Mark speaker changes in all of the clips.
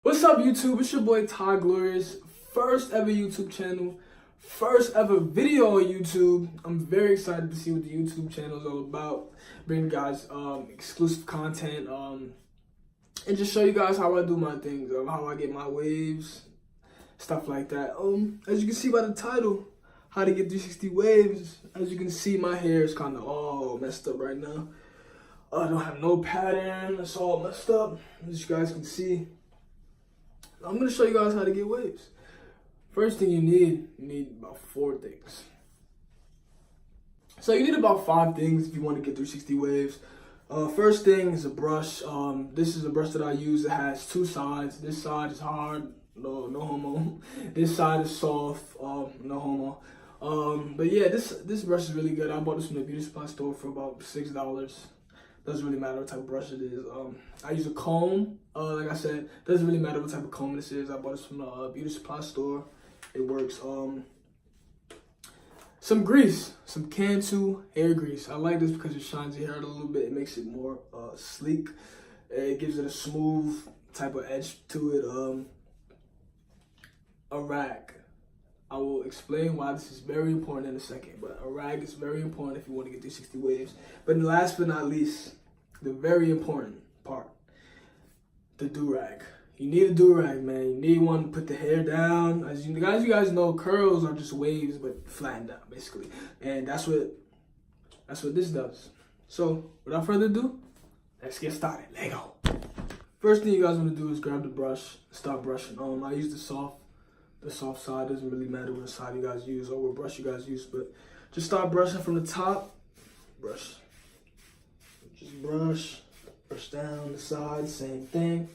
Speaker 1: What's up, YouTube? It's your boy Ty Glorious. First ever YouTube channel, first ever video on YouTube. I'm very excited to see what the YouTube channel is all about. Bring guys exclusive content, and just show you guys how I do my things, how I get my waves, stuff like that. As you can see by the title, how to get 360 waves. As you can see, my hair is kind of all messed up right now. I don't have no pattern. It's all messed up, as you guys can see. I'm going to show you guys how to get waves. First thing you need about 4 things. So you need about 5 things if you want to get 360 waves. First thing is a brush. This is a brush that I use. It has 2 sides. This side is hard, no homo. This side is soft, no homo. But yeah, this brush is really good. I bought this from the beauty supply store for about $6. Doesn't really matter what type of brush it is. I use a comb. Like I said, doesn't really matter what type of comb this is. I bought this from the beauty supply store. It works. Some grease, some Cantu hair grease. I like this because it shines your hair out a little bit. It makes it more sleek. It gives it a smooth type of edge to it. A rag. I will explain why this is very important in a second, but a rag is very important if you want to get 360 waves. But last but not least, the very important part, the do-rag. You need a do-rag, man. You need one to put the hair down. As you guys know, curls are just waves, but flattened down, basically. And that's what this does. So, without further ado, let's get started. Let go. First thing you guys want to do is grab the brush, start brushing. I use the soft side. Doesn't really matter what side you guys use or what brush you guys use, but just start brushing from the top. Brush. Just brush down the side, same thing.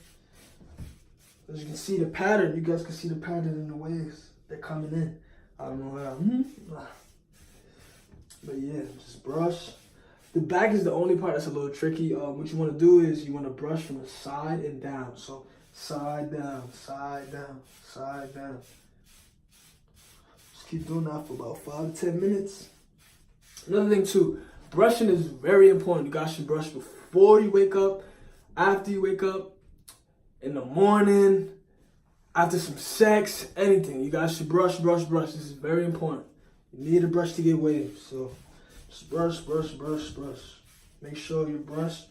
Speaker 1: As you can see the pattern, you guys can see the pattern in the waves. They're coming in. I don't know how. But yeah, just brush. The back is the only part that's a little tricky. What you want to do is you want to brush from the side and down. So side down, side down, side down. Just keep doing that for about 5 to 10 minutes. Another thing too, brushing is very important. You guys should brush before you wake up, after you wake up, in the morning, after some sex, anything. You guys should brush. This is very important. You need a brush to get waves. So just brush. Make sure your brush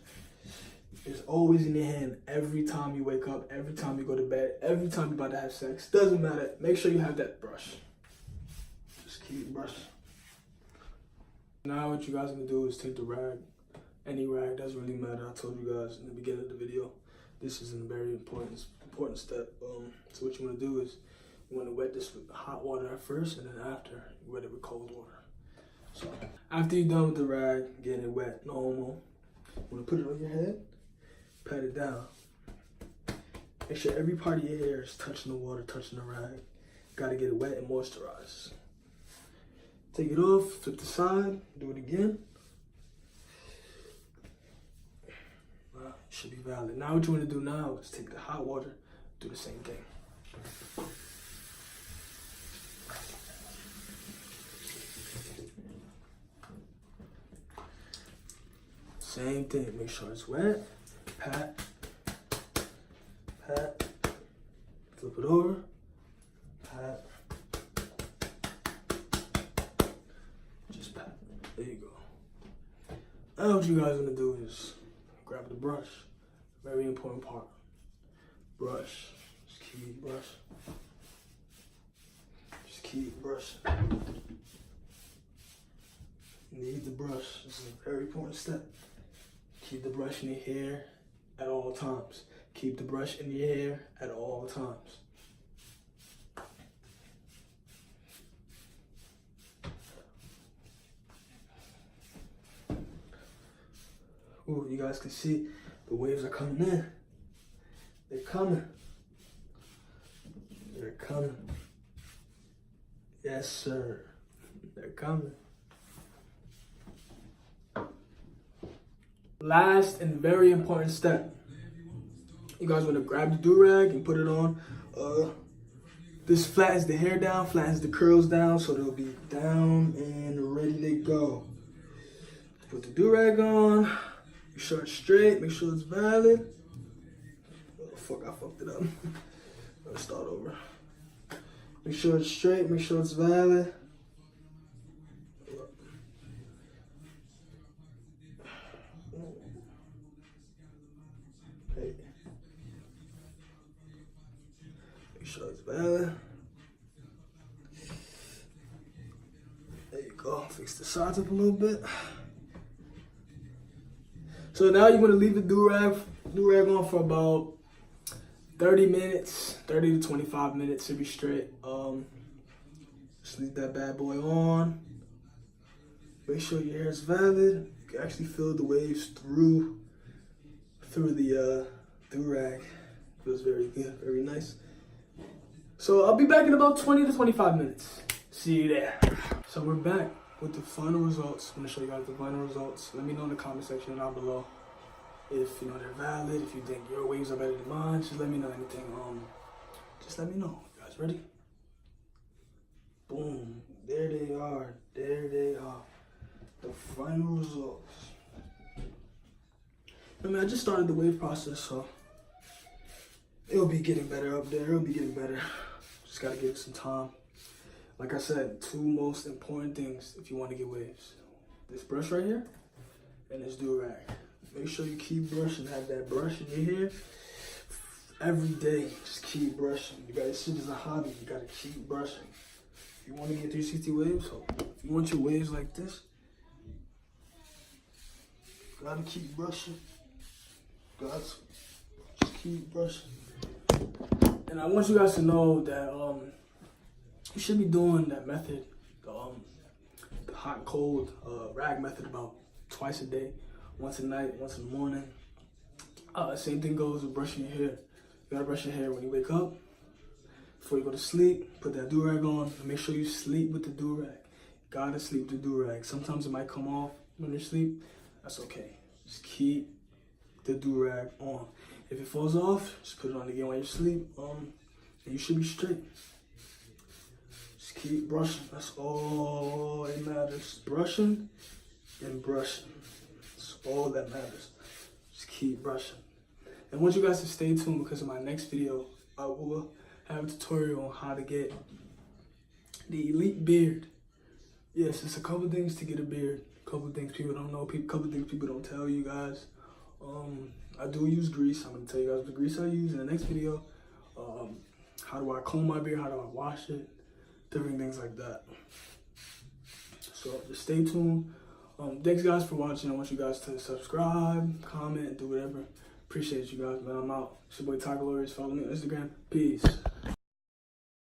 Speaker 1: is always in your hand every time you wake up, every time you go to bed, every time you're about to have sex. Doesn't matter. Make sure you have that brush. Just keep brushing. Now what you guys are going to do is take the rag. Any rag, doesn't really matter. I told you guys in the beginning of the video. This is a very important step. So what you want to do is you want to wet this with hot water at first, and then after, you wet it with cold water. So after you're done with the rag, getting it wet, no homo, you want to put it on your head, pat it down. Make sure every part of your hair is touching the water, touching the rag. Got to get it wet and moisturized. Take it off, flip the side, do it again. Should be valid. Now what you want to do now is take the hot water, do the same thing. Same thing. Make sure it's wet. Pat. Flip it over. Pat. Just pat. There you go. Now what you guys want to do is grab the brush. Very important part. Brush. Just keep brushing. Just keep brushing. You need the brush. This is a very important step. Keep the brush in your hair at all times. Keep the brush in your hair at all times. Ooh, you guys can see the waves are coming in. They're coming. They're coming. Yes, sir. They're coming. Last and very important step. You guys want to grab the do-rag and put it on. This flattens the hair down, flattens the curls down, so they'll be down and ready to go. Put the do-rag on. Make sure it's straight. Make sure it's valid. Oh, fuck, I fucked it up. Make sure it's straight, make sure it's valid. Hey. Make sure it's valid. There you go. Fix the sides up a little bit. So now you're gonna leave the do-rag on for about 30 minutes, 30 to 25 minutes to be straight. Just leave that bad boy on. Make sure your hair is valid. You can actually feel the waves through the do-rag. Feels very good, very nice. So I'll be back in about 20 to 25 minutes. See you there. So we're back with the final results. I'm gonna show you guys the final results. Let me know in the comment section down below if you know they're valid, if you think your waves are better than mine. Just let me know anything. Just let me know. You guys ready? Boom. There they are. There they are. The final results. I mean, I just started the wave process, so it'll be getting better up there. It'll be getting better. Just gotta give it some time. Like I said, two most important things if you want to get waves. This brush right here and this do-rag. Make sure you keep brushing. Have that brush in your hair every day. Just keep brushing. You got this shit is a hobby. You gotta keep brushing. If you want to get 360 waves, so if you want your waves like this, you gotta keep brushing. Just keep brushing. And I want you guys to know that you should be doing that method, the hot and cold rag method, about twice a day, once at night, once in the morning. Same thing goes with brushing your hair. You gotta brush your hair when you wake up, before you go to sleep. Put that do-rag on, and make sure you sleep with the do-rag. Gotta sleep with the do-rag. Sometimes it might come off when you sleep. That's okay. Just keep the do-rag on. If it falls off, just put it on again while you sleep, and you should be straight. Just keep brushing. That's all that matters. Brushing and brushing. That's all that matters. Just keep brushing. And I want you guys to stay tuned, because in my next video, I will have a tutorial on how to get the elite beard. Yes, it's a couple things to get a beard. A couple things people don't know. A couple things people don't tell you guys. I do use grease. I'm going to tell you guys the grease I use in the next video. How do I comb my beard? How do I wash it? Different things like that. So just stay tuned. Thanks guys for watching. I want you guys to subscribe, comment, do whatever. Appreciate you guys, man. I'm out. It's your boy Ty Glorious. Follow me on Instagram. Peace.